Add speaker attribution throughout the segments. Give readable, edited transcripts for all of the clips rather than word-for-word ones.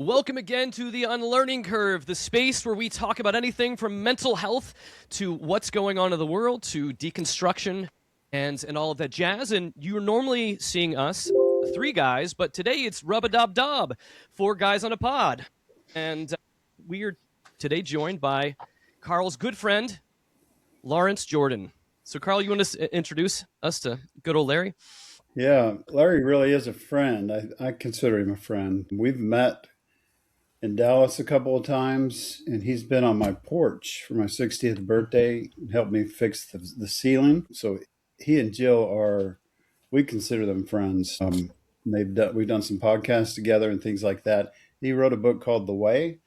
Speaker 1: Welcome again to the Unlearning Curve, the space where we talk about anything from mental health to what's going on in the world to deconstruction and all of that jazz. And you're normally seeing us, three guys, but today it's rub-a-dub-dub, four guys on a pod. And we are today joined by Carl's good friend, Lawrence Jordan. So, Carl, you want to introduce us to good old Larry?
Speaker 2: Yeah, Larry really is a friend. I consider him a friend. We've met in Dallas a couple of times, and he's been on my porch for my 60th birthday and helped me fix the ceiling. So he and Jill we consider them friends. We've done some podcasts together and things like that. He wrote a book called The Way.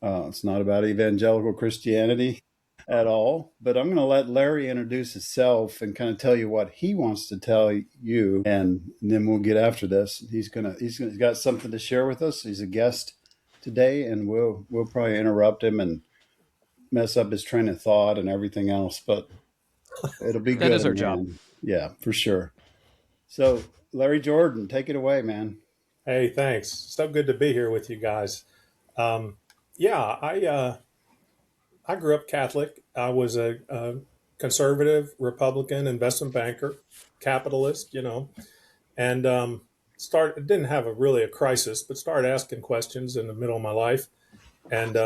Speaker 2: It's not about evangelical Christianity at all, but I'm going to let Larry introduce himself and kind of tell you what he wants to tell you, and then we'll get after this. He's got something to share with us. He's a guest today, and we'll probably interrupt him and mess up his train of thought and everything else, but it'll be good.
Speaker 1: That is our job.
Speaker 2: Yeah, for sure. So, Larry Jordan, take it away, man.
Speaker 3: Hey, thanks. So good to be here with you guys. I grew up Catholic. I was a conservative Republican investment banker, capitalist, and didn't have really a crisis, but started asking questions in the middle of my life. And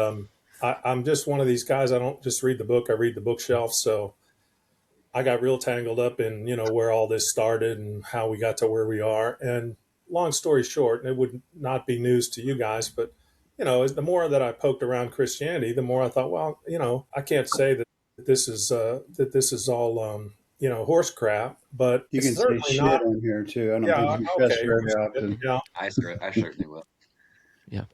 Speaker 3: I'm just one of these guys. I don't just read the book; I read the bookshelf. So I got real tangled up in where all this started and how we got to where we are. And long story short, and it would not be news to you guys, but as the more that I poked around Christianity, the more I thought, well, I can't say that this is all horse crap, but
Speaker 2: you can say shit
Speaker 3: not
Speaker 2: on here too. I don't think you cuss very often.
Speaker 4: Yeah. I certainly will.
Speaker 1: Yeah,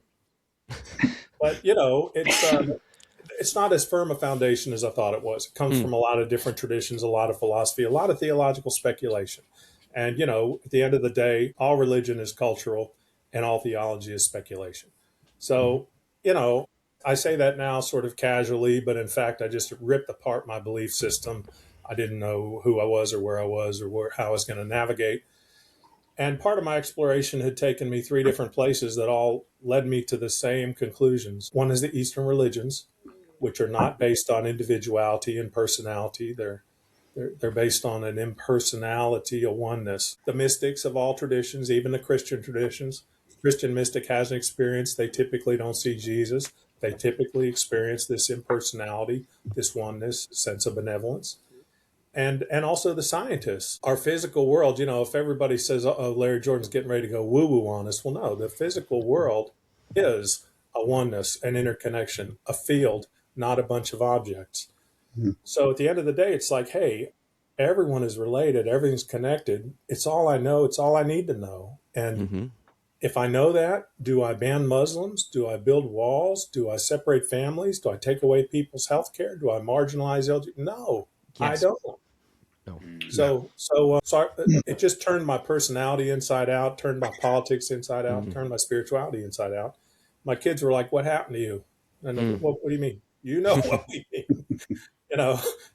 Speaker 3: but it's not as firm a foundation as I thought it was. It comes from a lot of different traditions, a lot of philosophy, a lot of theological speculation, and at the end of the day, all religion is cultural, and all theology is speculation. So, I say that now sort of casually, but in fact, I just ripped apart my belief system. I didn't know who I was or where I was or how I was going to navigate. And part of my exploration had taken me three different places that all led me to the same conclusions. One is the Eastern religions, which are not based on individuality and personality. They're based on an impersonality, a oneness. The mystics of all traditions, even the Christian traditions, Christian mystic has an experience. They typically don't see Jesus. They typically experience this impersonality, this oneness, sense of benevolence. And also the scientists. Our physical world, if everybody says, oh, Larry Jordan's getting ready to go woo-woo on us, well, no, the physical world is a oneness, an interconnection, a field, not a bunch of objects. Mm-hmm. So at the end of the day, it's like, hey, everyone is related. Everything's connected. It's all I know. It's all I need to know. And if I know that, do I ban Muslims? Do I build walls? Do I separate families? Do I take away people's health care? Do I marginalize LGBT? No, yes. I don't.
Speaker 1: No.
Speaker 3: So it just turned my personality inside out, turned my politics inside out, turned my spirituality inside out. My kids were like, what happened to you? And what do you mean? You know what we mean.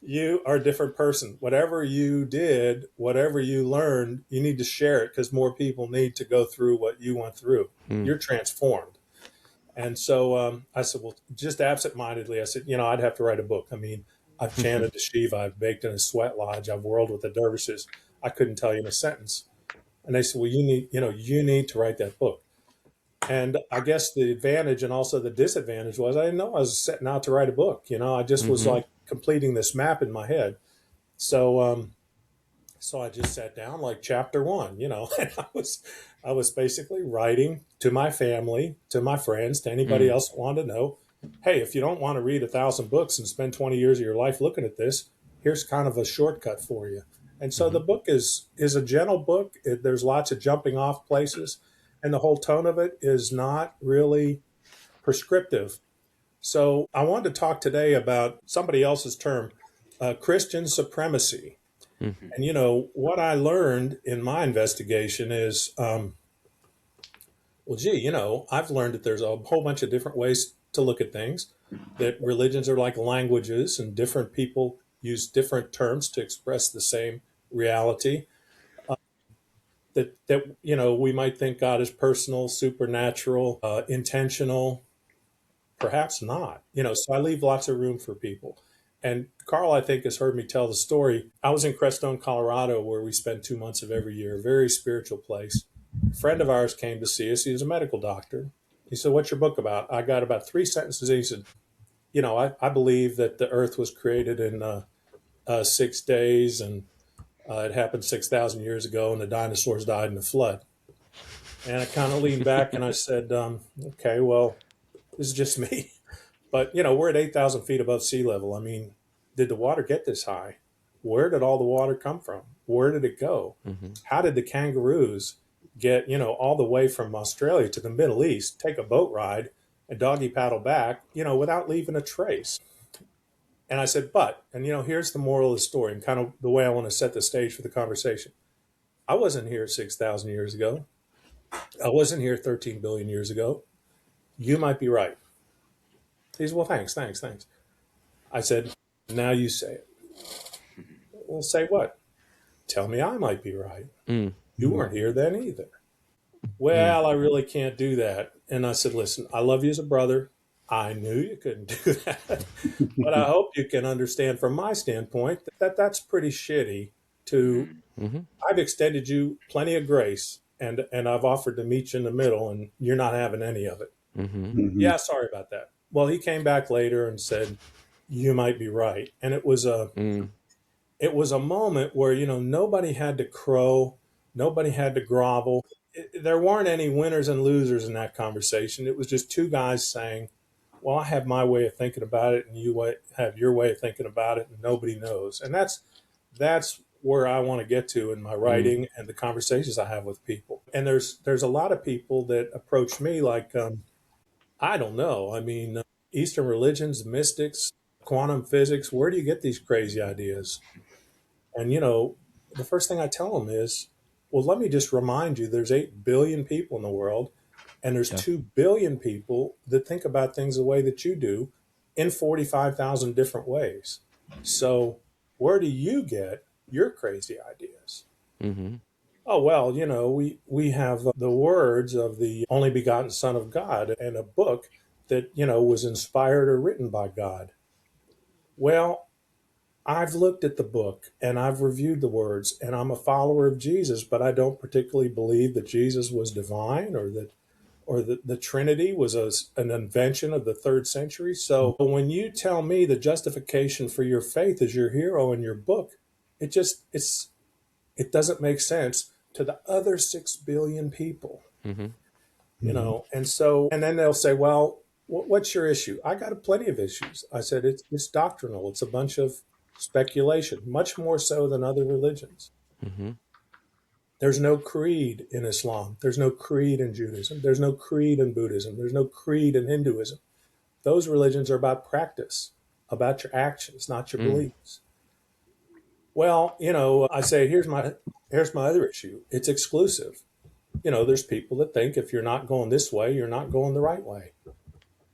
Speaker 3: You are a different person. Whatever you did, whatever you learned, you need to share it because more people need to go through what you went through. You're transformed. And so I said, well, just absentmindedly, I said, I'd have to write a book. I mean, I've chanted to Shiva. I've baked in a sweat lodge. I've whirled with the dervishes. I couldn't tell you in a sentence. And they said, well, you need to write that book. And I guess the advantage and also the disadvantage was I didn't know I was setting out to write a book. I just was like completing this map in my head. So I just sat down like chapter 1, and I was basically writing to my family, to my friends, to anybody else that wanted to know, hey, if you don't want to read 1,000 books and spend 20 years of your life looking at this, here's kind of a shortcut for you. And so the book is a gentle book. There's lots of jumping off places. And the whole tone of it is not really prescriptive. So I wanted to talk today about somebody else's term, Christian supremacy. Mm-hmm. And, what I learned in my investigation is, I've learned that there's a whole bunch of different ways to look at things, that religions are like languages and different people use different terms to express the same reality. that we might think God is personal, supernatural, intentional. Perhaps not. So I leave lots of room for people. And Carl, I think, has heard me tell the story. I was in Crestone, Colorado, where we spend 2 months of every year, a very spiritual place. A friend of ours came to see us. He was a medical doctor. He said, "What's your book about?" I got about 3 sentences. He said, I believe that the earth was created in 6 days, and it happened 6,000 years ago, and the dinosaurs died in the flood. And I kind of leaned back and I said, okay, well, this is just me. But, we're at 8,000 feet above sea level. I mean, did the water get this high? Where did all the water come from? Where did it go? How did the kangaroos get, all the way from Australia to the Middle East, take a boat ride and doggy paddle back, without leaving a trace? And I said, and here's the moral of the story and kind of the way I want to set the stage for the conversation. I wasn't here 6,000 years ago. I wasn't here 13 billion years ago. You might be right. He said, well, thanks. I said, now you say it. Well, say what? Tell me I might be right. You weren't here then either. Well, I really can't do that. And I said, listen, I love you as a brother. I knew you couldn't do that. But I hope you can understand from my standpoint that that's pretty shitty to, I've extended you plenty of grace and I've offered to meet you in the middle and you're not having any of it. Yeah, sorry about that. Well, he came back later and said, you might be right. And it was a moment where, nobody had to crow. Nobody had to grovel. There weren't any winners and losers in that conversation. It was just two guys saying, well, I have my way of thinking about it and you have your way of thinking about it and nobody knows. And that's where I want to get to in my writing and the conversations I have with people. And there's a lot of people that approach me like, I don't know. I mean, Eastern religions, mystics, quantum physics, where do you get these crazy ideas? And, the first thing I tell them is, well, let me just remind you, there's 8 billion people in the world, and there's 2 billion people that think about things the way that you do in 45,000 different ways. So where do you get your crazy ideas? Oh, well, we have the words of the only begotten Son of God and a book that, was inspired or written by God. Well, I've looked at the book and I've reviewed the words and I'm a follower of Jesus, but I don't particularly believe that Jesus was divine or that the Trinity was an invention of the 3rd century. So when you tell me the justification for your faith is your hero in your book, it doesn't make sense to the other 6 billion people, and then they'll say, well, what's your issue? I got plenty of issues. I said, it's doctrinal. It's a bunch of speculation, much more so than other religions. There's no creed in Islam. There's no creed in Judaism. There's no creed in Buddhism. There's no creed in Hinduism. Those religions are about practice, about your actions, not your beliefs. Well, I say, here's my other issue. It's exclusive. There's people that think if you're not going this way, you're not going the right way.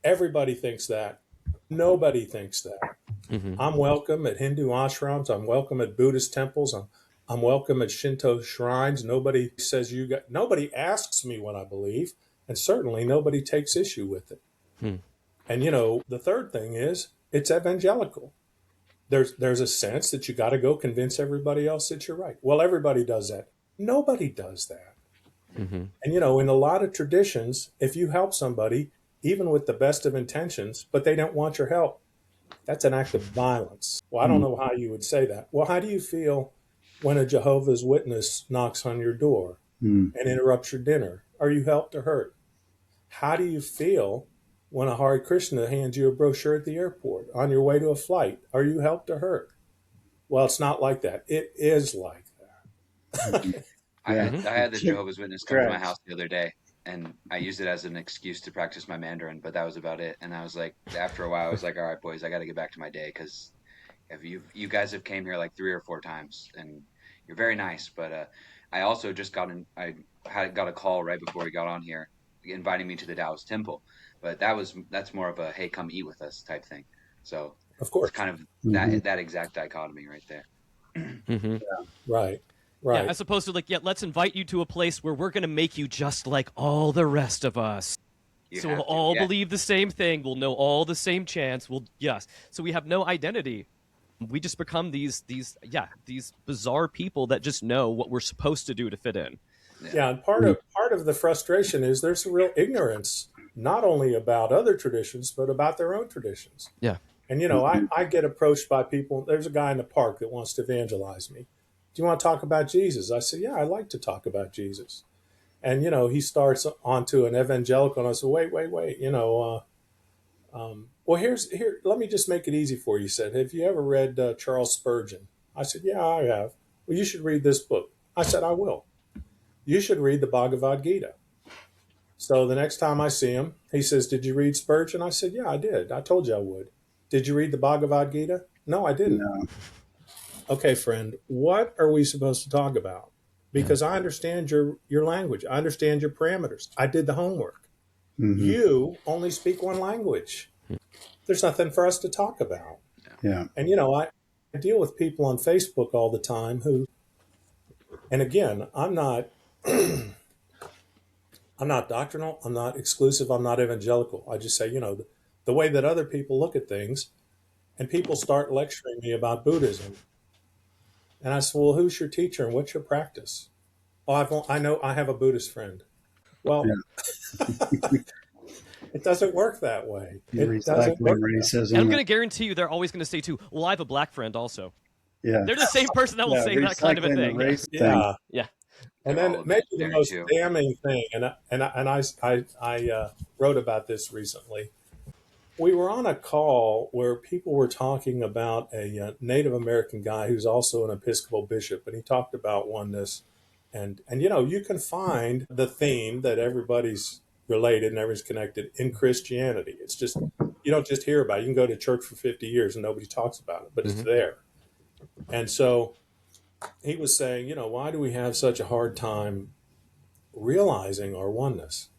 Speaker 3: Everybody thinks that. Nobody thinks that. I'm welcome at Hindu ashrams. I'm welcome at Buddhist temples. I'm welcome at Shinto shrines. Nobody says nobody asks me what I believe, and certainly nobody takes issue with it. And the third thing is it's evangelical. There's a sense that you got to go convince everybody else that you're right. Well, everybody does that. Nobody does that. And in a lot of traditions, if you help somebody, even with the best of intentions, but they don't want your help, that's an act of violence. Well, I don't know how you would say that. Well, how do you feel when a Jehovah's Witness knocks on your door and interrupts your dinner? Are you helped or hurt? How do you feel when a Hare Krishna hands you a brochure at the airport on your way to a flight? Are you helped or hurt? Well, it's not like that. It is like that.
Speaker 4: I had the Jehovah's Witness come to my house the other day, and I used it as an excuse to practice my Mandarin, but that was about it. And I was like, after a while, I was like, all right, boys, I got to get back to my day, because if you guys have came here like 3 or 4 times, and you're very nice. But I also just got a call right before we got on here, inviting me to the Taoist temple. But that's more of a, hey, come eat with us type thing. So
Speaker 3: of course,
Speaker 4: it's kind of that exact dichotomy right there.
Speaker 3: Yeah, right. Right.
Speaker 1: Yeah, as opposed to like, yeah, let's invite you to a place where we're going to make you just like all the rest of us. So we'll all believe the same thing. We'll know all the same chants. Yes. So we have no identity. We just become these bizarre people that just know what we're supposed to do to fit in.
Speaker 3: Yeah, and part of the frustration is there's a real ignorance, not only about other traditions, but about their own traditions.
Speaker 1: Yeah.
Speaker 3: And I get approached by people. There's a guy in the park that wants to evangelize me. Do you want to talk about Jesus? I said, yeah, I'd like to talk about Jesus. And he starts onto an evangelical, and I said, wait. Well, here. Let me just make it easy for you. He said, have you ever read Charles Spurgeon? I said, yeah, I have. Well, you should read this book. I said, I will. You should read the Bhagavad Gita. So the next time I see him, he says, did you read Spurgeon? I said, yeah, I did. I told you I would. Did you read the Bhagavad Gita? No, I didn't.
Speaker 2: No.
Speaker 3: Okay, friend, what are we supposed to talk about? Because I understand your language. I understand your parameters. I did the homework. Mm-hmm. You only speak one language. There's nothing for us to talk about.
Speaker 2: Yeah.
Speaker 3: And, I deal with people on Facebook all the time who, and again, I'm not doctrinal. I'm not exclusive. I'm not evangelical. I just say, the way that other people look at things, and people start lecturing me about Buddhism. And I said, well, who's your teacher and what's your practice? Oh, I know I have a Buddhist friend. Well, it doesn't work that way. It doesn't work.
Speaker 2: Racism.
Speaker 1: And I'm going to guarantee you they're always going to say, too, well, I have a black friend also.
Speaker 2: Yeah.
Speaker 1: They're the same person that will say that kind of a thing.
Speaker 3: Yeah.
Speaker 1: Yeah.
Speaker 3: And then maybe the most damning thing, and I wrote about this recently. We were on a call where people were talking about a Native American guy who's also an Episcopal bishop, and he talked about oneness. And you can find the theme that everybody's related and everybody's connected in Christianity. It's just, you don't just hear about it. You can go to church for 50 years and nobody talks about it, but it's there. And so he was saying, why do we have such a hard time realizing our oneness?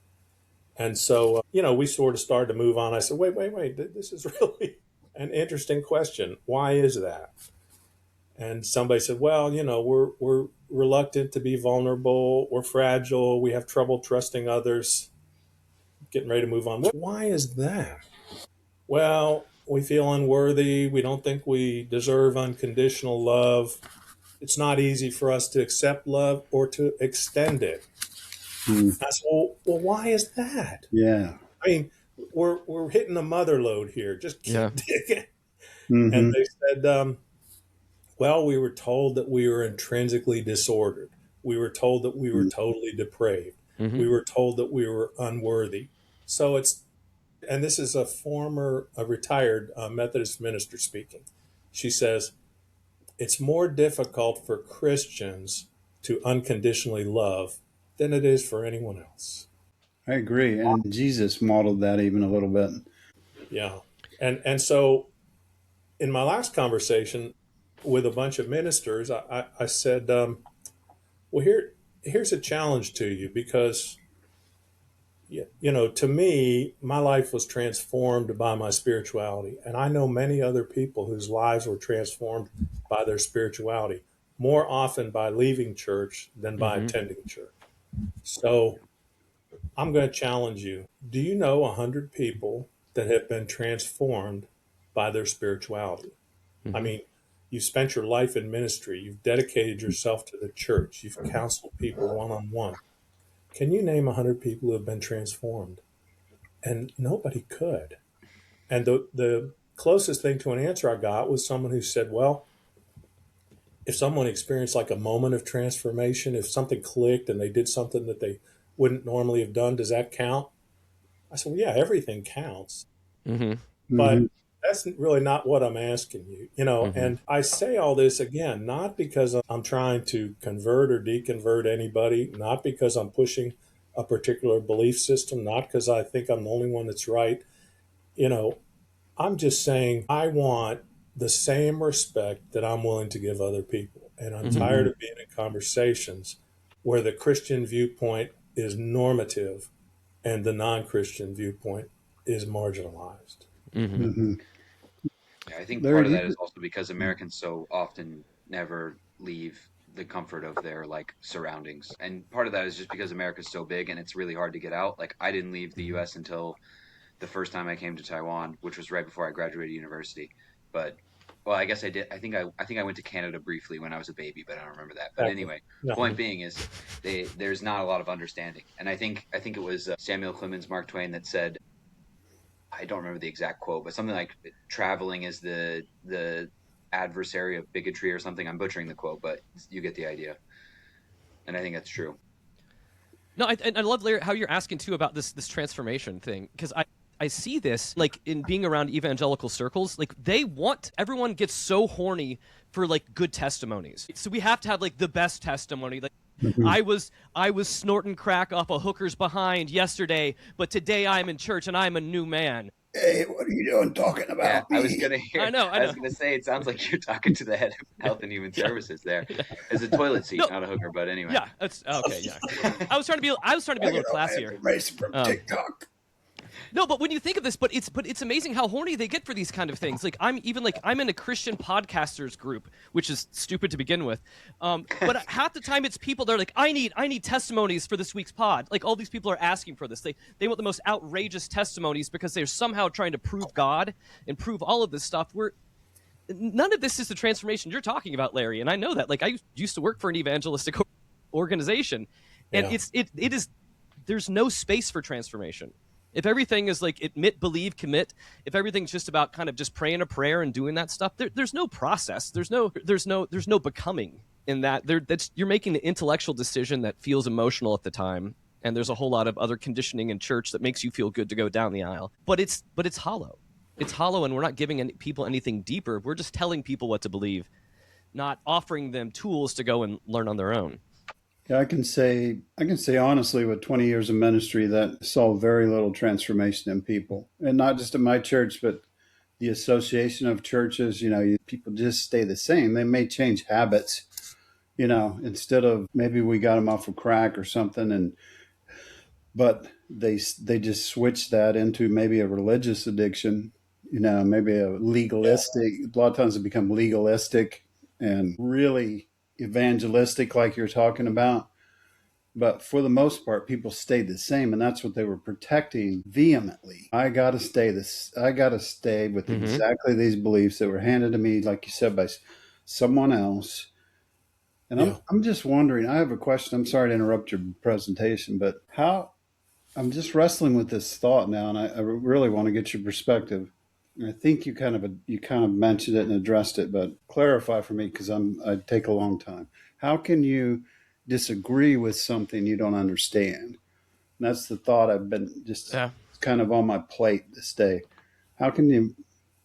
Speaker 3: And so, we sort of started to move on. I said, wait. This is really an interesting question. Why is that? And somebody said, well, we're reluctant to be vulnerable. We're fragile. We have trouble trusting others. Getting ready to move on. Why is that? Well, we feel unworthy. We don't think we deserve unconditional love. It's not easy for us to accept love or to extend it. I said, well, why is that?
Speaker 2: Yeah.
Speaker 3: I mean, we're hitting the mother load here. Just keep digging. Mm-hmm. And they said, well, we were told that we were intrinsically disordered. We were told that we were totally depraved. Mm-hmm. We were told that we were unworthy. So and this is a retired Methodist minister speaking. She says, it's more difficult for Christians to unconditionally love than it is for anyone else.
Speaker 2: I agree. And Jesus modeled that even a little bit.
Speaker 3: Yeah. And so in my last conversation with a bunch of ministers, I said, well, here's a challenge to you, because, to me, my life was transformed by my spirituality. And I know many other people whose lives were transformed by their spirituality, more often by leaving church than by attending church. So I'm going to challenge you. Do you know 100 people that have been transformed by their spirituality? I mean, you've spent your life in ministry. You've dedicated yourself to the church. You've counseled people one-on-one. Can you name 100 people who have been transformed? And nobody could. And the closest thing to an answer I got was someone who said, well, if someone experienced like a moment of transformation, if something clicked and they did something that they wouldn't normally have done, does that count? I said, well, yeah, everything counts. But that's really not what I'm asking you, and I say all this again, not because I'm trying to convert or deconvert anybody, not because I'm pushing a particular belief system, not because I think I'm the only one that's right. I'm just saying I want the same respect that I'm willing to give other people. And I'm tired of being in conversations where the Christian viewpoint is normative and the non-Christian viewpoint is marginalized.
Speaker 4: Yeah, I think part of that is also because Americans so often never leave the comfort of their like surroundings. And part of that is just because America's so big and it's really hard to get out. Like I didn't leave the US until the first time I came to Taiwan, which was right before I graduated university. But well, I guess I did. I think I went to Canada briefly when I was a baby, but I don't remember that. But anyway, point being is there's not a lot of understanding. And I think it was Samuel Clemens, Mark Twain that said, I don't remember the exact quote, but something like traveling is the adversary of bigotry or something. I'm butchering the quote, but you get the idea. And I think that's true.
Speaker 1: No, I love, Larry, how you're asking too about this transformation thing, because I see this like in being around evangelical circles. Like everyone gets so horny for like good testimonies. So we have to have like the best testimony. Like I was snorting crack off a hooker's behind yesterday, but today I'm in church and I'm a new man.
Speaker 2: Hey, what are you doing talking about me?
Speaker 4: I was gonna say it sounds like you're talking to the head of Health and Human Services there. It's a toilet seat, not a hooker, but anyway.
Speaker 1: Yeah, that's okay, yeah. I was trying to be a little classier.
Speaker 2: Information from TikTok.
Speaker 1: No, but when you think of this, but it's amazing how horny they get for these kind of things. Like I'm in a Christian podcasters group, which is stupid to begin with. But half the time it's people that are like, I need testimonies for this week's pod. Like all these people are asking for this. They want the most outrageous testimonies because they're somehow trying to prove God and prove all of this stuff. None of this is the transformation you're talking about, Larry. And I know that. Like I used to work for an evangelistic organization, and it is there's no space for transformation. If everything is like admit, believe, commit, if everything's just about kind of just praying a prayer and doing that stuff, there's no process. There's no becoming in that. You're making an intellectual decision that feels emotional at the time, and there's a whole lot of other conditioning in church that makes you feel good to go down the aisle. But it's hollow. It's hollow, and we're not giving people anything deeper. We're just telling people what to believe, not offering them tools to go and learn on their own.
Speaker 2: Yeah, I can say honestly, with 20 years of ministry, that saw very little transformation in people, and not just in my church, but the association of churches. People just stay the same. They may change habits, instead of maybe we got them off of crack or something, but they just switch that into maybe a religious addiction, maybe a legalistic. A lot of times it become legalistic and really evangelistic, like you're talking about. But for the most part, people stayed the same, and that's what they were protecting vehemently. I got to stay with exactly these beliefs that were handed to me, like you said, by someone else. And I'm just wondering, I have a question. I'm sorry to interrupt your presentation, but I'm just wrestling with this thought now, and I really want to get your perspective. I think you kind of mentioned it and addressed it, but clarify for me, because I'd take a long time. How can you disagree with something you don't understand? And that's the thought I've been kind of on my plate this day. How can you,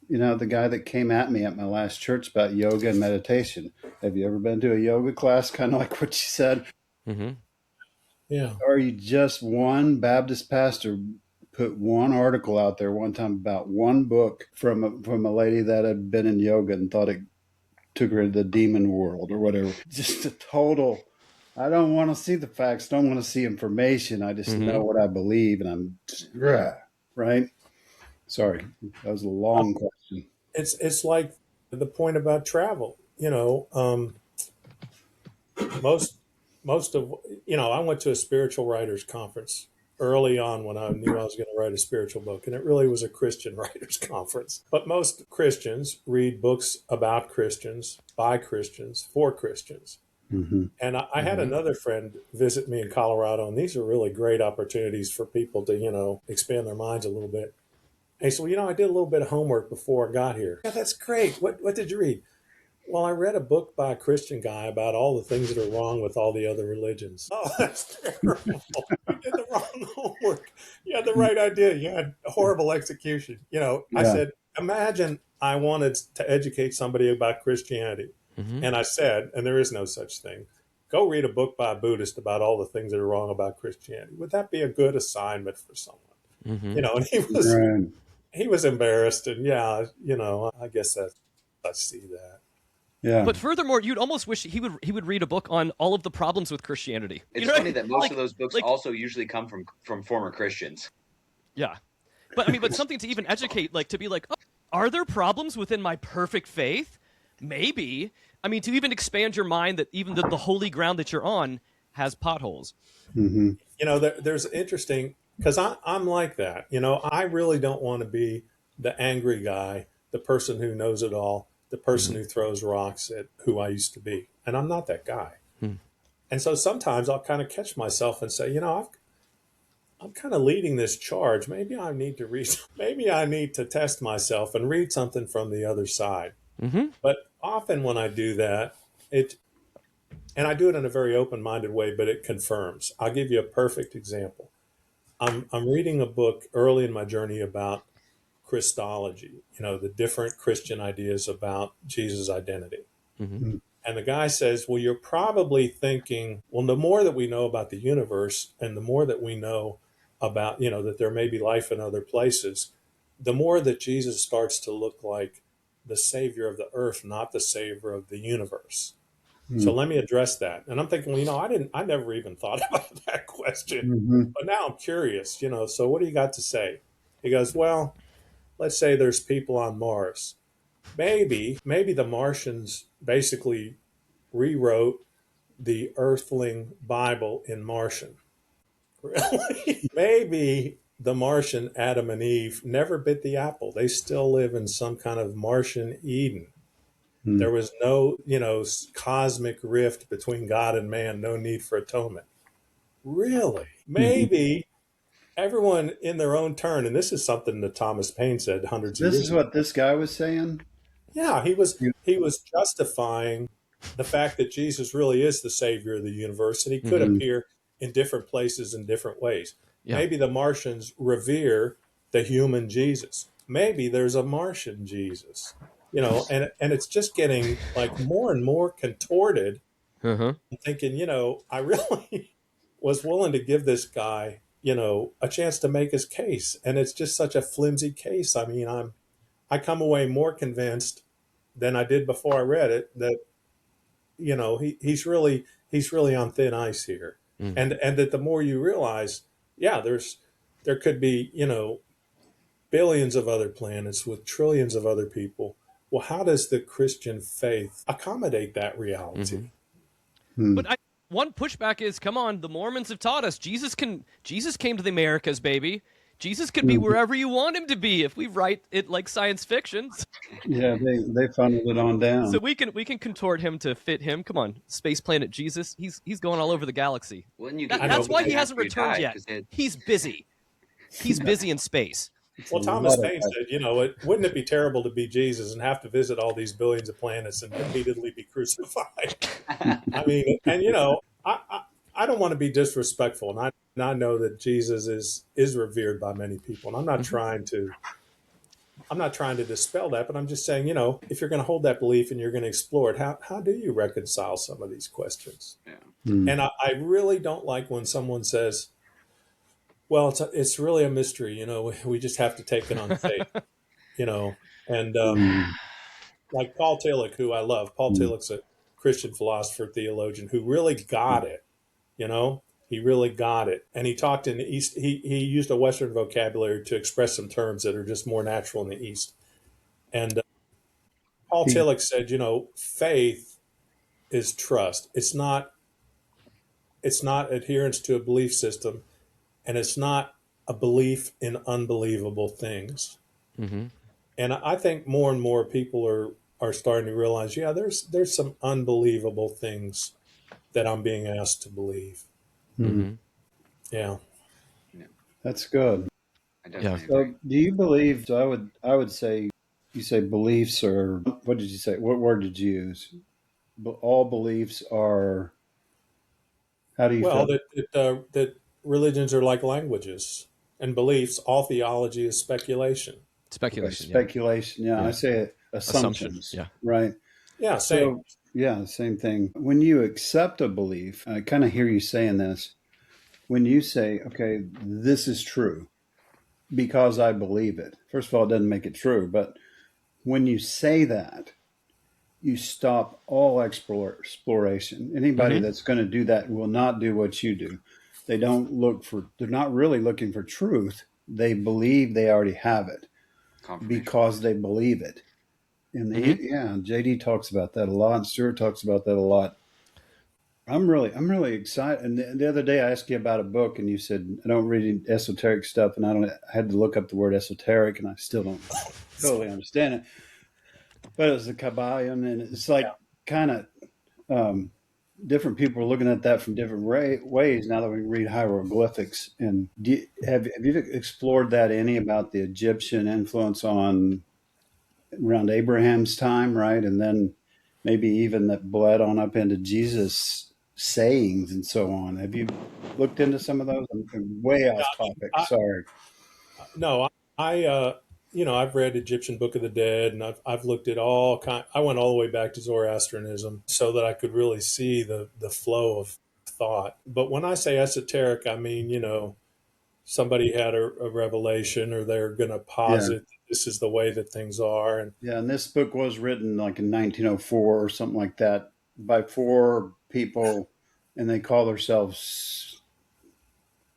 Speaker 2: the guy that came at me at my last church about yoga and meditation, have you ever been to a yoga class? Kind of like what you said.
Speaker 1: Mm-hmm.
Speaker 3: Yeah.
Speaker 2: Or you just one Baptist pastor put one article out there one time about one book from a lady that had been in yoga and thought it took her to the demon world or whatever. Just a total, I don't want to see the facts, don't want to see information. I just know what I believe, and I'm just, right? Sorry, that was a long question.
Speaker 3: It's like the point about travel. Most of, I went to a spiritual writers conference early on when I knew I was going to write a spiritual book, and it really was a Christian writers conference. But most Christians read books about Christians, by Christians, for Christians. Mm-hmm. And I had another friend visit me in Colorado, and these are really great opportunities for people to, expand their minds a little bit. And he said, I did a little bit of homework before I got here. Yeah, that's great. What did you read? Well, I read a book by a Christian guy about all the things that are wrong with all the other religions. Oh, that's terrible. You did the wrong homework. You had the right idea. You had horrible execution. I said, imagine I wanted to educate somebody about Christianity. Mm-hmm. And I said, and there is no such thing, go read a book by a Buddhist about all the things that are wrong about Christianity. Would that be a good assignment for someone? Mm-hmm. And he was embarrassed. And I guess I see that.
Speaker 2: Yeah.
Speaker 1: But furthermore, you'd almost wish he would read a book on all of the problems with Christianity.
Speaker 4: It's funny that most of those books also usually come from former Christians.
Speaker 1: Yeah. But something to even educate, to be like, oh, are there problems within my perfect faith? Maybe. I mean, to even expand your mind that even the holy ground that you're on has potholes.
Speaker 2: Mm-hmm.
Speaker 3: You know, there's interesting, because I'm like that. You know, I really don't want to be the angry guy, the person who knows it all, the person who throws rocks at who I used to be. And I'm not that guy. And so sometimes I'll kind of catch myself and say, you know, I'm kind of leading this charge. Maybe I need to read, maybe I need to test myself and read something from the other side.
Speaker 1: Mm-hmm.
Speaker 3: But often when I do that, and I do it in a very open-minded way, but it confirms. I'll give you a perfect example. I'm reading a book early in my journey about Christology, you know, the different Christian ideas about Jesus' identity.
Speaker 1: Mm-hmm.
Speaker 3: And the guy says, well, you're probably thinking, well, the more that we know about the universe and the more that we know about, you know, that there may be life in other places, the more that Jesus starts to look like the savior of the earth, not the savior of the universe. So let me address that. And I'm thinking, well, you know, I never even thought about that question,
Speaker 2: Mm-hmm.
Speaker 3: but now I'm curious, you know, so what do you got to say? He goes, well, let's say there's people on Mars. Maybe the Martians basically rewrote the Earthling Bible in Martian. Really? Maybe the Martian Adam and Eve never bit the apple. They still live in some kind of Martian Eden. There was no, you know, cosmic rift between God and man, no need for atonement. Really? Maybe everyone in their own turn, and this is something that Thomas Paine said hundreds of
Speaker 2: This
Speaker 3: years
Speaker 2: is
Speaker 3: ago.
Speaker 2: what this guy was saying.
Speaker 3: Yeah, he was justifying the fact that Jesus really is the savior of the universe, and he could
Speaker 2: Mm-hmm.
Speaker 3: appear in different places in different ways.
Speaker 1: Yeah.
Speaker 3: Maybe the Martians revere the human Jesus. Maybe there's a Martian Jesus, you know, and it's just getting like more and more contorted.
Speaker 1: Uh-huh.
Speaker 3: I'm thinking, you know, I really was willing to give this guy, you know, a chance to make his case, and it's just such a flimsy case. I mean, I come away more convinced than I did before I read it that, you know, he's really on thin ice here. And that the more you realize, yeah, there could be, you know, billions of other planets with trillions of other people. Well, how does the Christian faith accommodate that reality?
Speaker 1: But one pushback is, come on, the Mormons have taught us Jesus came to the Americas, baby. Jesus could be wherever you want him to be if we write it like science fiction.
Speaker 2: Yeah, they funneled it on down.
Speaker 1: So we can contort him to fit him. Come on, space planet Jesus. He's going all over the galaxy.
Speaker 4: Wouldn't you
Speaker 1: That's why he hasn't
Speaker 4: after you
Speaker 1: returned
Speaker 4: die,
Speaker 1: yet.
Speaker 4: 'cause
Speaker 1: He's busy. He's busy in space.
Speaker 3: Well, Thomas Paine said, you know, wouldn't it be terrible to be Jesus and have to visit all these billions of planets and repeatedly be crucified? I mean, and you know, I don't want to be disrespectful, and I know that Jesus is revered by many people, and I'm not trying to dispel that, but I'm just saying, you know, if you're going to hold that belief and you're going to explore it, how do you reconcile some of these questions?
Speaker 4: Yeah.
Speaker 3: And I really don't like when someone says, well, it's really a mystery, you know, we just have to take it on faith, you know, and like Paul Tillich, who I love. Paul Tillich's a Christian philosopher, theologian who really got it, you know, he really got it. And he talked in the East, he used a Western vocabulary to express some terms that are just more natural in the East. And Paul Tillich said, you know, faith is trust. It's not adherence to a belief system, and it's not a belief in unbelievable things. And I think more and more people are starting to realize, yeah, there's some unbelievable things that I'm being asked to believe. Yeah.
Speaker 2: That's good.
Speaker 4: I definitely
Speaker 2: So,
Speaker 4: agree.
Speaker 2: do you believe? So, I would say, you say beliefs, or what did you say? What word did you use? All beliefs are. How do you
Speaker 3: Well,
Speaker 2: feel?
Speaker 3: that religions are like languages, and beliefs. All theology is speculation.
Speaker 1: Speculation.
Speaker 2: Speculation. Yeah, I say assumptions.
Speaker 1: Yeah.
Speaker 2: Right.
Speaker 3: Yeah, same.
Speaker 2: So, yeah, same thing. When you accept a belief, I kind of hear you saying this. When you say, okay, this is true because I believe it. First of all, it doesn't make it true. But when you say that, you stop all exploration. Anybody that's going to do that will not do what you do. They're not really looking for truth. They believe they already have it
Speaker 4: Confirmation.
Speaker 2: because they believe it. And JD talks about that a lot. Stuart talks about that a lot. I'm really excited. And the other day I asked you about a book, and you said I don't read esoteric stuff, and I had to look up the word esoteric, and I still don't totally understand it. But it was the Kabbalion, and it's like kind of different people are looking at that from different ways now that we read hieroglyphics. And have you explored that any about the Egyptian influence on around Abraham's time, right? And then maybe even that bled on up into Jesus' sayings and so on. Have you looked into some of those? I'm way off topic. Sorry.
Speaker 3: No, I've read Egyptian Book of the Dead, and I've looked at all kind. I went all the way back to Zoroastrianism so that I could really see the flow of thought. But when I say esoteric, I mean, somebody had a revelation, or they're going to posit this is the way that things are.
Speaker 2: And this book was written like in 1904 or something like that by 4 people, and they call themselves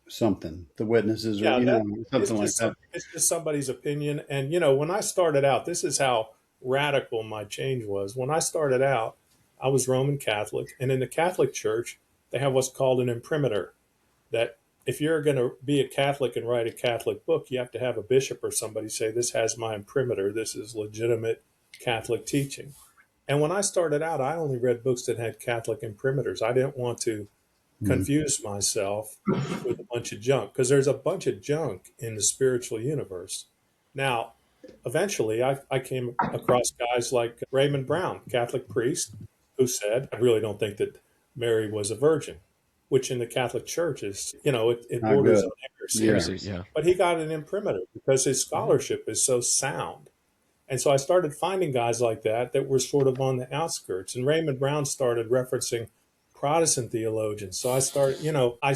Speaker 2: something, the witnesses, or something like that.
Speaker 3: It's just somebody's opinion. And when I started out, this is how radical my change was. When I started out, I was Roman Catholic, and in the Catholic Church, they have what's called an imprimatur, that if you're going to be a Catholic and write a Catholic book, you have to have a bishop or somebody say, this has my imprimatur, this is legitimate Catholic teaching. And when I started out, I only read books that had Catholic imprimaturs. I didn't want to confuse myself with a bunch of junk, because there's a bunch of junk in the spiritual universe. Now, eventually, I came across guys like Raymond Brown, Catholic priest, who said, I really don't think that Mary was a virgin, which in the Catholic Church is, it borders on heresy.
Speaker 1: Yeah.
Speaker 3: But he got an imprimatur because his scholarship is so sound. And so I started finding guys like that were sort of on the outskirts. And Raymond Brown started referencing Protestant theologians. So I started, I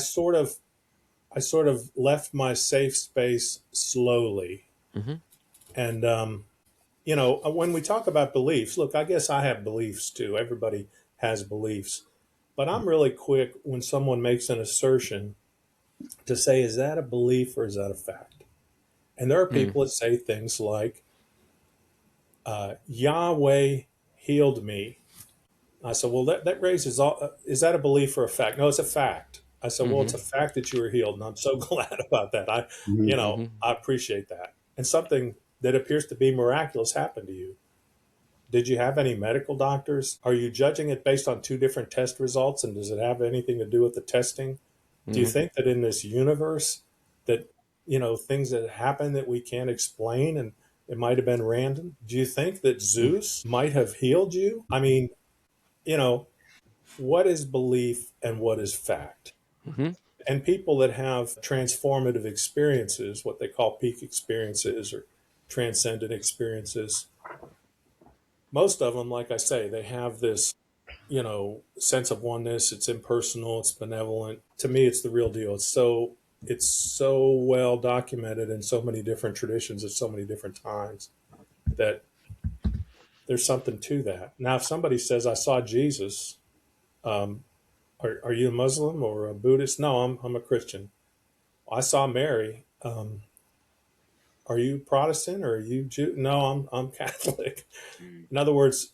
Speaker 3: sort of left my safe space slowly.
Speaker 1: Mm-hmm.
Speaker 3: And, when we talk about beliefs, look, I guess I have beliefs too. Everybody has beliefs. But I'm really quick when someone makes an assertion to say, is that a belief or is that a fact? And there are people that say things like, Yahweh healed me. I said, well, that raises all, is that a belief or a fact? No, it's a fact. I said, well, it's a fact that you were healed. And I'm so glad about that. I appreciate that. And something that appears to be miraculous happened to you. Did you have any medical doctors? Are you judging it based on 2 different test results? And does it have anything to do with the testing? Do you think that in this universe that, things that happen that we can't explain and it might have been random? Do you think that Zeus might have healed you? I mean, what is belief and what is fact? And people that have transformative experiences, what they call peak experiences or transcendent experiences, most of them, like I say, they have this, sense of oneness. It's impersonal. It's benevolent. To me, it's the real deal. It's so well documented in so many different traditions at so many different times that there's something to that. Now, if somebody says, I saw Jesus, are you a Muslim or a Buddhist? No, I'm a Christian. I saw Mary. Are you Protestant or are you Jew? No, I'm Catholic. In other words,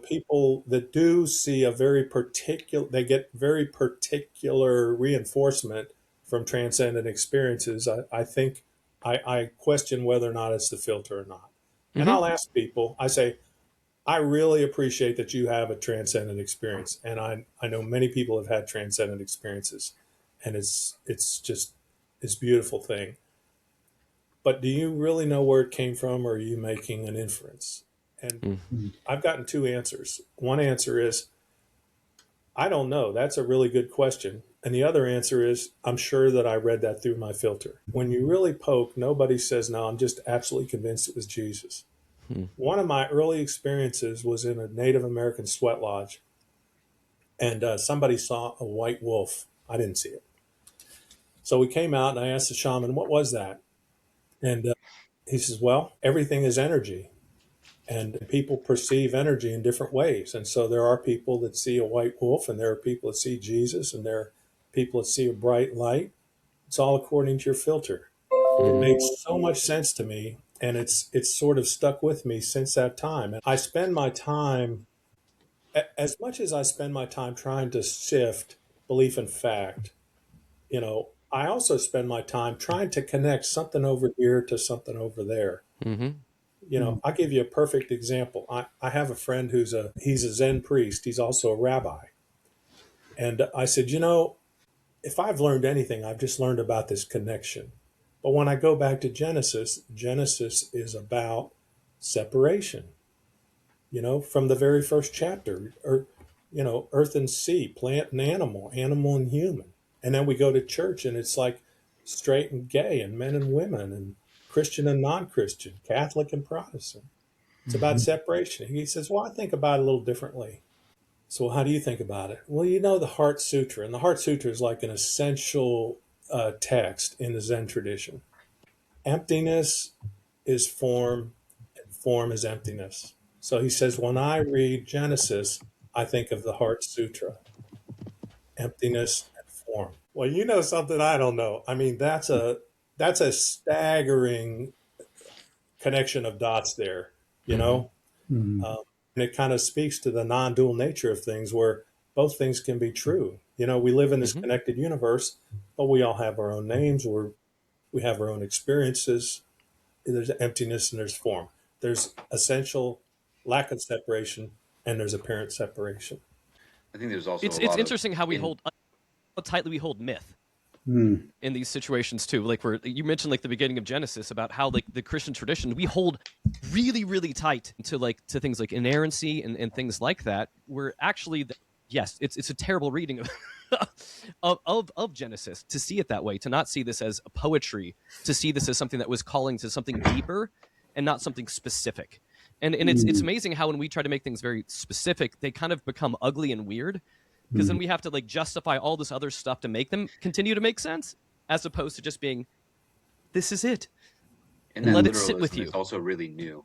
Speaker 3: people that do see they get very particular reinforcement from transcendent experiences. I think I question whether or not it's the filter or not. And I'll ask people, I say, I really appreciate that you have a transcendent experience. And I know many people have had transcendent experiences, and it's a beautiful thing. But do you really know where it came from, or are you making an inference? And I've gotten 2 answers. One answer is, I don't know. That's a really good question. And the other answer is, I'm sure that I read that through my filter. When you really poke, nobody says, no, I'm just absolutely convinced it was Jesus. One of my early experiences was in a Native American sweat lodge, and somebody saw a white wolf. I didn't see it. So we came out, and I asked the shaman, what was that? And he says, well, everything is energy, and people perceive energy in different ways. And so there are people that see a white wolf, and there are people that see Jesus, and there are people that see a bright light. It's all according to your filter. It made so much sense to me. And it's sort of stuck with me since that time. And I spend my time, as much as I spend my time trying to sift belief and fact, I also spend my time trying to connect something over here to something over there.
Speaker 1: Mm-hmm.
Speaker 3: I'll give you a perfect example. I have a friend he's a Zen priest. He's also a rabbi. And I said, if I've learned anything, I've just learned about this connection. But when I go back to Genesis, Genesis is about separation, from the very first chapter, or, earth and sea, plant and animal, animal and human. And then we go to church and it's like straight and gay and men and women and Christian and non-Christian, Catholic and Protestant. It's about separation. He says, well, I think about it a little differently. So how do you think about it? Well, the Heart Sutra, and the Heart Sutra is like an essential text in the Zen tradition. Emptiness is form, and form is emptiness. So he says, when I read Genesis, I think of the Heart Sutra, emptiness and form. Well, you know something I don't know. I mean, that's a staggering connection of dots there, you know?
Speaker 2: Mm-hmm.
Speaker 3: And it kind of speaks to the non-dual nature of things where both things can be true. We live in this connected universe, but we all have our own names. We have our own experiences. There's emptiness and there's form. There's essential lack of separation and there's apparent separation.
Speaker 4: I think there's also
Speaker 1: It's interesting how tightly we hold myth in these situations too. Like where you mentioned like the beginning of Genesis about how like the Christian tradition, we hold really, really tight to things like inerrancy and things like that. Where actually, yes, it's a terrible reading of Genesis to see it that way, to not see this as a poetry, to see this as something that was calling to something deeper and not something specific. And it's amazing how when we try to make things very specific, they kind of become ugly and weird. Because then we have to like justify all this other stuff to make them continue to make sense, as opposed to just being, this is it.
Speaker 4: And that
Speaker 1: let it sit with you.
Speaker 4: It's also really new.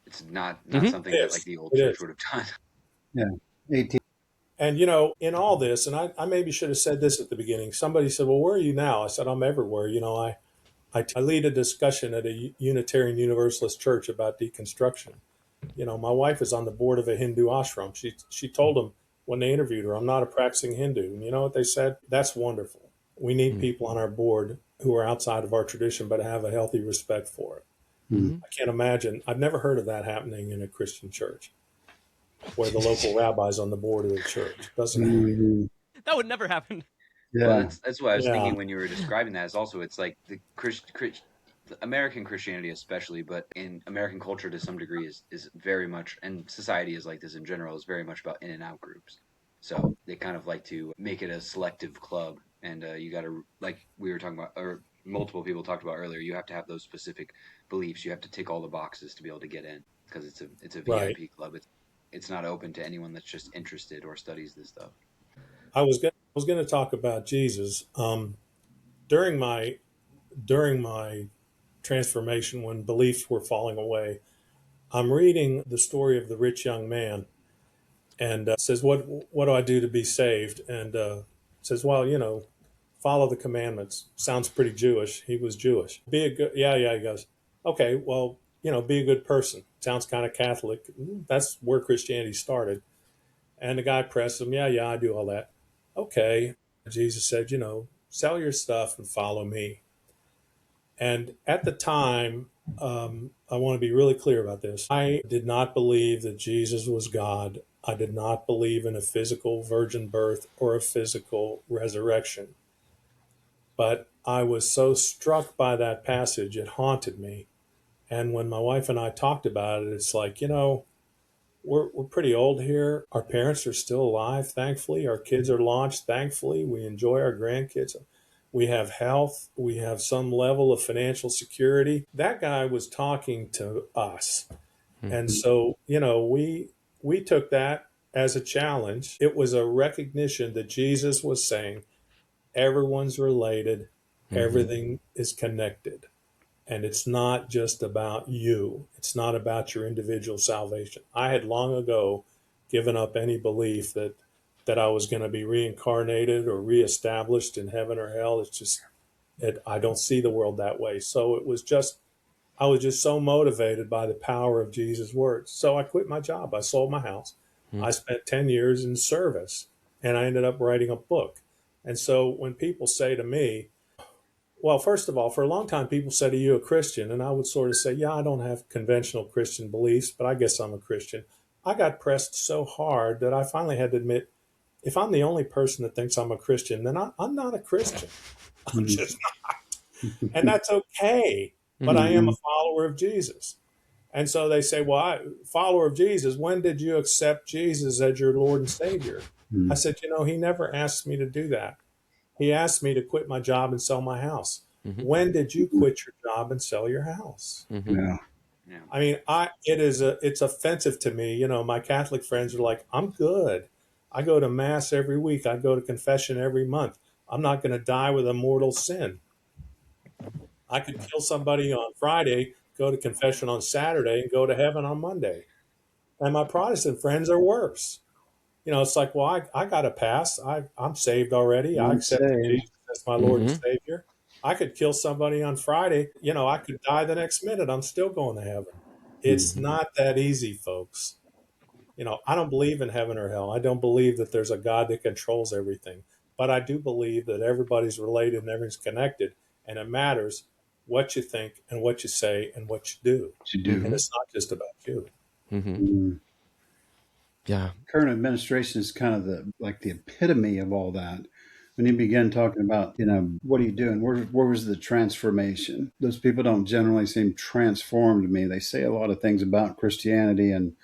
Speaker 4: It's not something that like the old church would have done.
Speaker 2: Yeah. 18.
Speaker 3: And, in all this, and I maybe should have said this at the beginning. Somebody said, well, where are you now? I said, I'm everywhere. I lead a discussion at a Unitarian Universalist church about deconstruction. My wife is on the board of a Hindu ashram. She told them when they interviewed her, I'm not a practicing Hindu. And you know what they said? That's wonderful. We need people on our board who are outside of our tradition, but have a healthy respect for it. I can't imagine. I've never heard of that happening in a Christian church where the local rabbi's on the board of the church. Doesn't happen.
Speaker 1: That would never happen.
Speaker 2: Yeah.
Speaker 4: Well, that's what I was thinking when you were describing that. Is also it's like the American Christianity especially, but in American culture to some degree is very much, and society is like this in general, is very much about in and out groups. So they kind of like to make it a selective club, and you got to, like we were talking about, or multiple people talked about earlier, you have to have those specific beliefs. You have to tick all the boxes to be able to get in, because it's a VIP club. It's not open to anyone that's just interested or studies this stuff.
Speaker 3: I was going to talk about Jesus during my transformation when beliefs were falling away. I'm reading the story of the rich young man, and says, "What do I do to be saved?" And says, "Well, follow the commandments." Sounds pretty Jewish. He was Jewish. Be a good, yeah. He goes, "Okay, well, be a good person." Sounds kind of Catholic. That's where Christianity started. And the guy pressed him, "Yeah, I do all that." Okay. Jesus said, "Sell your stuff and follow me." And at the time, I want to be really clear about this. I did not believe that Jesus was God. I did not believe in a physical virgin birth or a physical resurrection. But I was so struck by that passage, it haunted me. And when my wife and I talked about it, it's like, we're pretty old here. Our parents are still alive, thankfully. Our kids are launched, thankfully. We enjoy our grandkids. We have health. We have some level of financial security. That guy was talking to us. And so, we took that as a challenge. It was a recognition that Jesus was saying, everyone's related. Everything is connected. And it's not just about you. It's not about your individual salvation. I had long ago given up any belief that I was going to be reincarnated or reestablished in heaven or hell. It's just, I don't see the world that way. So it was just I was just so motivated by the power of Jesus' words. So I quit my job. I sold my house. I spent 10 years in service, and I ended up writing a book. And so when people say to me, well, first of all, for a long time, people said, "Are you a Christian?" And I would sort of say, "Yeah, I don't have conventional Christian beliefs, but I guess I'm a Christian." I got pressed so hard that I finally had to admit, if I'm the only person that thinks I'm a Christian, then I'm not a Christian. I'm just not. And that's okay. But I am a follower of Jesus. And so they say, well, follower of Jesus, when did you accept Jesus as your Lord and Savior? I said, he never asked me to do that. He asked me to quit my job and sell my house. When did you quit your job and sell your house?
Speaker 2: Yeah.
Speaker 4: Yeah.
Speaker 3: I mean, it's offensive to me. My Catholic friends are like, I'm good. I go to mass every week. I go to confession every month. I'm not going to die with a mortal sin. I could kill somebody on Friday, go to confession on Saturday, and go to heaven on Monday. And my Protestant friends are worse. It's like, well, I got a pass. I'm saved already. I
Speaker 2: Once
Speaker 3: accepted
Speaker 2: saved.
Speaker 3: Jesus as my Lord and Savior. I could kill somebody on Friday. I could die the next minute. I'm still going to heaven. It's not that easy, folks. I don't believe in heaven or hell. I don't believe that there's a God that controls everything. But I do believe that everybody's related and everything's connected. And it matters what you think and what you say and what you do.
Speaker 2: What you do.
Speaker 3: And it's not just about you.
Speaker 1: Yeah.
Speaker 2: Current administration is kind of the epitome of all that. When you begin talking about, what are you doing? Where was the transformation? Those people don't generally seem transformed to me. They say a lot of things about Christianity and,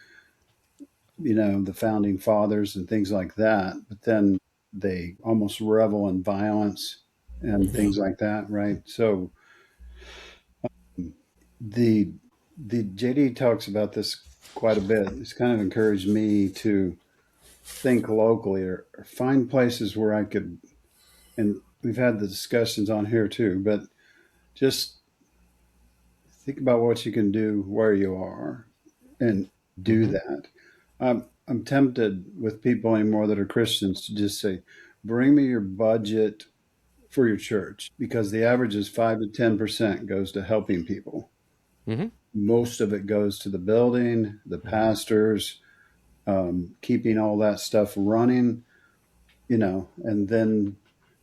Speaker 2: the founding fathers and things like that, but then they almost revel in violence and things like that, right? So the JD talks about this quite a bit. It's kind of encouraged me to think locally or find places where I could, and we've had the discussions on here too, but just think about what you can do where you are and do that. I'm tempted with people anymore that are Christians to just say, bring me your budget for your church, because the average is 5 to 10% goes to helping people. Most of it goes to the building, the pastors, keeping all that stuff running, and then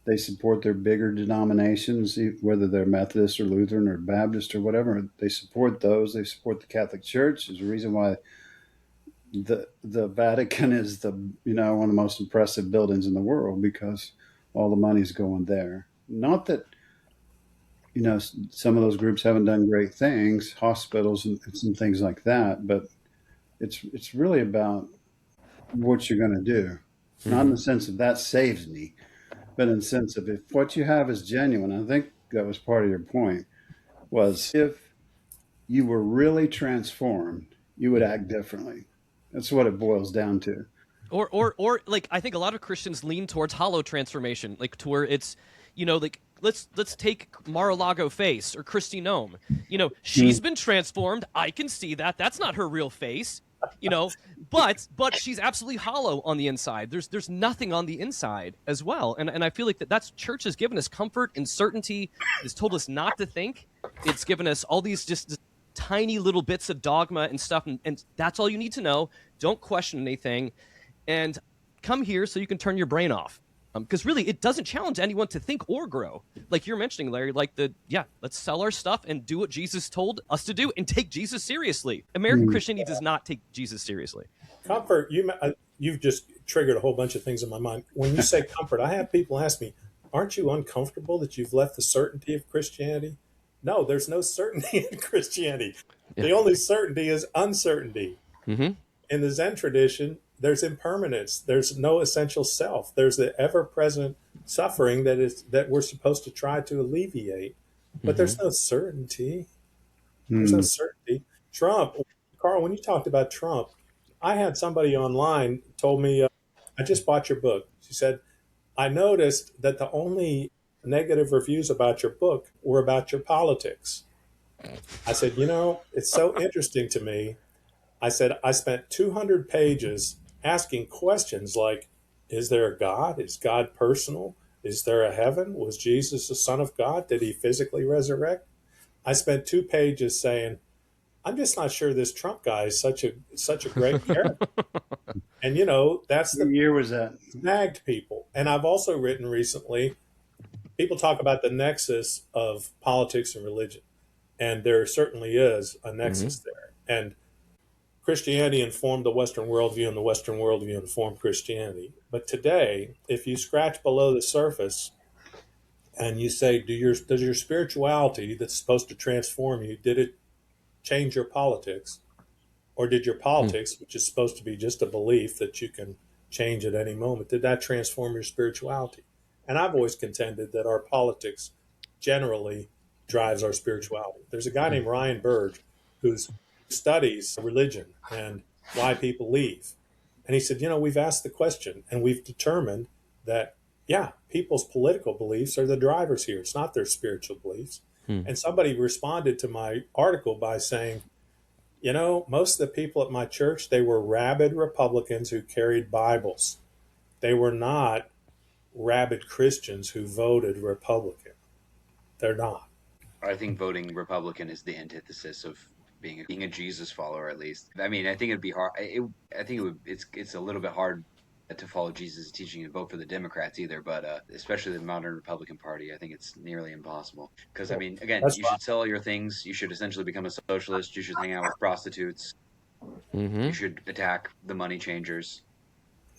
Speaker 2: they support their bigger denominations, whether they're Methodist or Lutheran or Baptist or whatever. They support those. They support the Catholic Church. There's a reason why the Vatican is one of the most impressive buildings in the world, because all the money's going there. Not that some of those groups haven't done great things, hospitals and things like that, but it's really about what you're going to do, not in the sense of that saves me, but in the sense of if what you have is genuine. I think that was part of your point, was if you were really transformed, you would act differently. That's what it boils down to.
Speaker 1: Or like, I think a lot of Christians lean towards hollow transformation, like to where it's, like let's take Mar-a-Lago face or Christy Nome. She's been transformed. I can see that. That's not her real face. But she's absolutely hollow on the inside. There's nothing on the inside as well. And I feel like that's church has given us comfort and certainty. It's told us not to think. It's given us all these just tiny little bits of dogma and stuff, and that's all you need to know. Don't question anything, and come here so you can turn your brain off. Because really, it doesn't challenge anyone to think or grow. Like you're mentioning, Larry, let's sell our stuff and do what Jesus told us to do and take Jesus seriously. American Christianity does not take Jesus seriously.
Speaker 3: Comfort, you've just triggered a whole bunch of things in my mind. When you say comfort, I have people ask me, aren't you uncomfortable that you've left the certainty of Christianity? No, there's no certainty in Christianity. Yeah. The only certainty is uncertainty. In the Zen tradition, there's impermanence. There's no essential self. There's the ever-present suffering that we're supposed to try to alleviate. But there's no certainty. There's no certainty. Carl, when you talked about Trump, I had somebody online told me, I just bought your book. She said, I noticed that the only negative reviews about your book were about your politics. I said, it's so interesting to me. I said, I spent 200 pages asking questions like, is there a God? Is God personal? Is there a heaven? Was Jesus the Son of God? Did he physically resurrect? I spent 2 pages saying, I'm just not sure this Trump guy is such a great character. And that's
Speaker 2: What
Speaker 3: the
Speaker 2: year was that?
Speaker 3: snagged people. And I've also written recently, people talk about the nexus of politics and religion. And there certainly is a nexus there. And Christianity informed the Western worldview, and the Western worldview informed Christianity. But today, if you scratch below the surface and you say, does your spirituality that's supposed to transform you, did it change your politics? Or did your politics, which is supposed to be just a belief that you can change at any moment, did that transform your spirituality? And I've always contended that our politics generally drives our spirituality. There's a guy named Ryan Burge who studies religion and why people leave. And he said, we've asked the question and we've determined that, yeah, people's political beliefs are the drivers here. It's not their spiritual beliefs. And somebody responded to my article by saying, most of the people at my church, they were rabid Republicans who carried Bibles. They were not rabid Christians who voted Republican. They're not.
Speaker 4: I think voting Republican is the antithesis of being a Jesus follower, at least. I mean, I think it'd be hard. I think it's a little bit hard to follow Jesus' teaching and vote for the Democrats either, but especially the modern Republican Party, I think it's nearly impossible. Because, I mean, again, you should sell your things. You should essentially become a socialist. You should hang out with prostitutes. You should attack the money changers.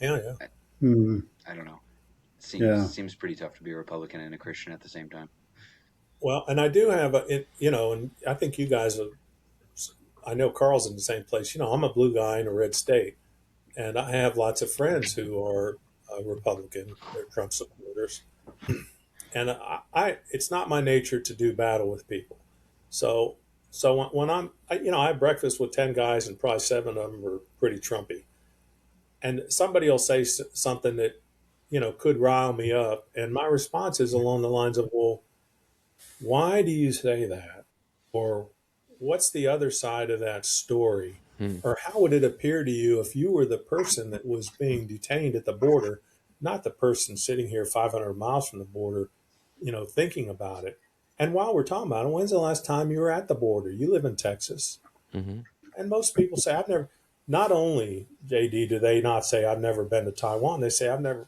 Speaker 3: Yeah.
Speaker 4: I don't know. It seems pretty tough to be a Republican and a Christian at the same time.
Speaker 3: Well, and I do have and I think you guys I know Carl's in the same place. I'm a blue guy in a red state. And I have lots of friends who are Republican, they're Trump supporters. And it's not my nature to do battle with people. So when I have breakfast with 10 guys and probably 7 of them are pretty Trumpy. And somebody will say something that, could rile me up. And my response is along the lines of, well, why do you say that? Or what's the other side of that story? Or how would it appear to you if you were the person that was being detained at the border, not the person sitting here 500 miles from the border, thinking about it? And while we're talking about it, when's the last time you were at the border? You live in Texas. And most people say, not only, JD, do they not say, I've never been to Taiwan, they say, I've never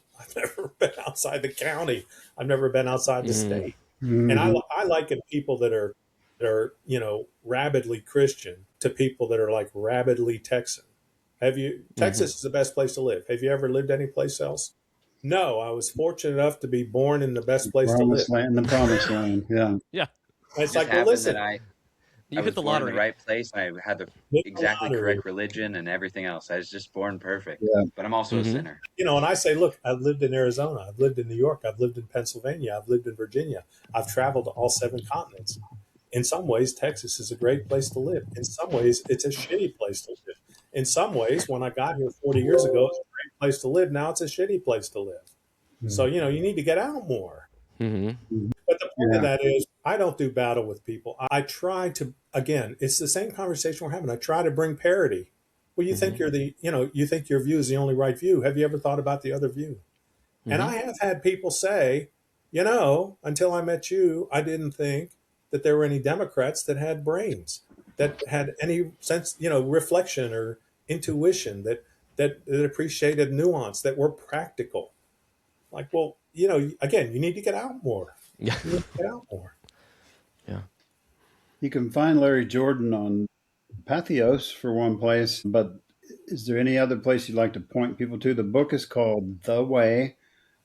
Speaker 3: been outside the county. I've never been outside the state. And I liken people that are rabidly Christian to people that are like rabidly Texan. Texas is the best place to live. Have you ever lived any place else? No, I was fortunate enough to be born in the best place to live.
Speaker 2: In the promised land,
Speaker 1: Yeah.
Speaker 3: It's like, well, listen.
Speaker 1: You hit the lottery.
Speaker 4: In the right place. I had the exactly correct religion and everything else. I was just born perfect.
Speaker 2: Yeah.
Speaker 4: But I'm also a sinner.
Speaker 3: And I say, look, I've lived in Arizona. I've lived in New York. I've lived in Pennsylvania. I've lived in Virginia. I've traveled to all 7 continents. In some ways, Texas is a great place to live. In some ways, it's a shitty place to live. In some ways, when I got here 40 years ago, it was a great place to live. Now it's a shitty place to live. So, you need to get out more. But the point of that is, I don't do battle with people. I try to, again, it's the same conversation we're having. I try to bring parity. Well, you think you think your view is the only right view. Have you ever thought about the other view? And I have had people say, until I met you, I didn't think that there were any Democrats that had brains, that had any sense, reflection or intuition, that appreciated nuance, that were practical. Like, well, again, you need to get out more.
Speaker 1: Yeah.
Speaker 3: You need to get out more.
Speaker 1: Yeah.
Speaker 2: You can find Larry Jordan on Patheos for one place, but is there any other place you'd like to point people to? The book is called The Way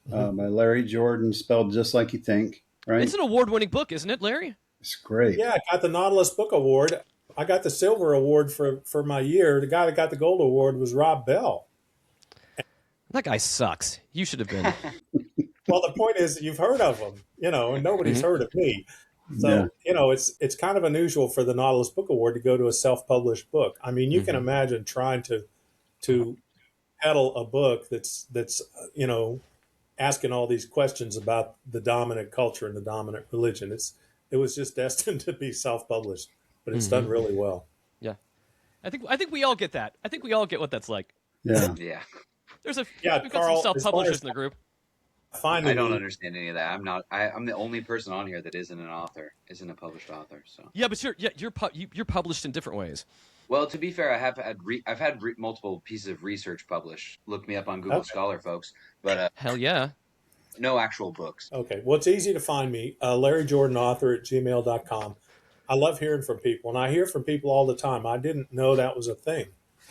Speaker 2: by Larry Jordan, spelled just like you think, right?
Speaker 1: It's an award-winning book, isn't it, Larry?
Speaker 2: It's great.
Speaker 3: Yeah, I got the Nautilus Book Award. I got the silver award for my year. The guy that got the gold award was Rob Bell.
Speaker 1: That guy sucks. You should have been.
Speaker 3: Well, the point is, you've heard of him, and nobody's heard of me. So, it's kind of unusual for the Nautilus Book Award to go to a self-published book. I mean, you can imagine trying to peddle a book that's asking all these questions about the dominant culture and the dominant religion. It was just destined to be self-published, but it's done really well.
Speaker 1: Yeah. I think we all get that. I think we all get what that's like.
Speaker 2: Yeah.
Speaker 4: Yeah.
Speaker 1: We've got
Speaker 3: Carl,
Speaker 1: some self-publishers in the group.
Speaker 3: finally,
Speaker 4: I don't understand any of that. I'm the only person on here that isn't an author, isn't a published author. So
Speaker 1: Yeah, but you're published in different ways.
Speaker 4: well, to be fair, I've had multiple pieces of research published. Look me up on Google
Speaker 3: okay.
Speaker 4: Scholar, folks. But
Speaker 1: Hell yeah.
Speaker 4: no actual books.
Speaker 3: Okay. Well, it's easy to find me, LarryJordanAuthor@gmail.com. I love hearing from people, and I hear from people all the time. I didn't know that was a thing.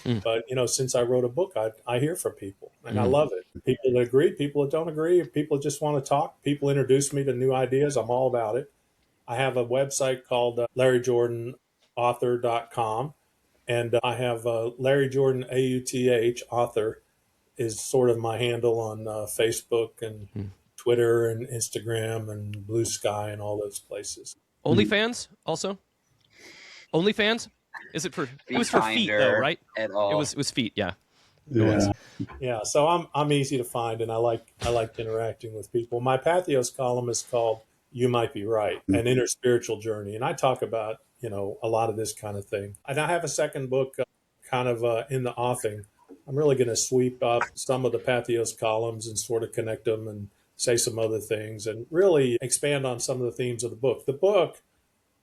Speaker 3: But, since I wrote a book, I hear from people, and I love it. People that agree, people that don't agree, people that just want to talk, people introduce me to new ideas. I'm all about it. I have a website called LarryJordanAuthor.com, and I have Larry Jordan AUTH author is sort of my handle on Facebook and Twitter and Instagram and Blue Sky and all those places.
Speaker 1: OnlyFans also. OnlyFans. Is it for?
Speaker 4: Be
Speaker 1: It was for feet though,
Speaker 4: kinder
Speaker 1: right?
Speaker 4: at all.
Speaker 1: It was feet. Yeah.
Speaker 2: Yeah.
Speaker 3: Yeah, so I'm easy to find, and I like interacting with people. My Pathos column is called "You Might Be Right: An Inner Spiritual Journey," and I talk about a lot of this kind of thing. And I have a second book, kind of in the offing. I'm really going to sweep up some of the Pathos columns and sort of connect them and say some other things, and really expand on some of the themes of the book. The book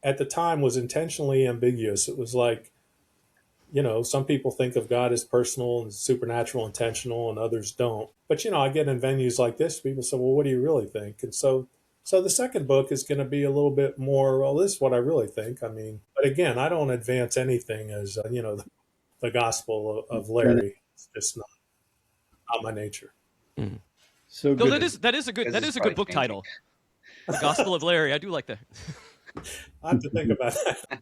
Speaker 3: at the time was intentionally ambiguous. It was like, some people think of God as personal and supernatural, intentional, and others don't. But, I get in venues like this, people say, well, what do you really think? And so the second book is going to be a little bit more, well, this is what I really think. I mean, but again, I don't advance anything as, the gospel of Larry. It's just not my nature.
Speaker 2: So
Speaker 1: Though
Speaker 2: good.
Speaker 1: that is a good book
Speaker 4: changing.
Speaker 1: title. The Gospel of Larry. I do like that.
Speaker 3: I have to think about that.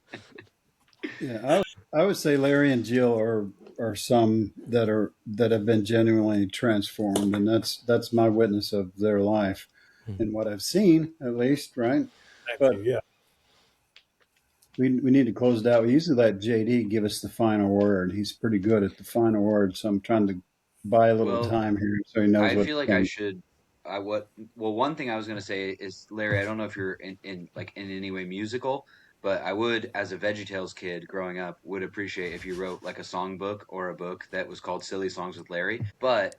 Speaker 2: Yeah, I would say Larry and Jill are some that have been genuinely transformed, and that's my witness of their life and what I've seen, at least, right?
Speaker 3: Thank
Speaker 2: But
Speaker 3: you. Yeah.
Speaker 2: we need to close it out. We usually let JD give us the final word. He's pretty good at the final word, so I'm trying to buy a little
Speaker 4: Well,
Speaker 2: time here so he knows
Speaker 4: I
Speaker 2: what.
Speaker 4: feel like I should. One thing I was going to say is, Larry, I don't know if you're in any way musical, but I would, as a VeggieTales kid growing up, would appreciate if you wrote like a songbook or a book that was called Silly Songs with Larry. But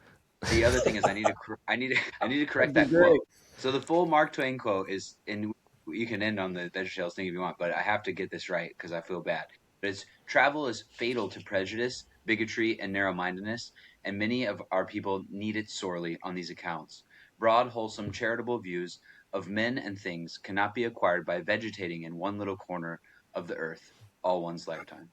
Speaker 4: the other thing is, I need to correct that quote. So the full Mark Twain quote is, and you can end on the VeggieTales thing if you want, but I have to get this right because I feel bad. But it's travel is fatal to prejudice, bigotry, and narrow-mindedness, and many of our people need it sorely on these accounts. Broad, wholesome, charitable views of men and things cannot be acquired by vegetating in one little corner of the earth all one's lifetime.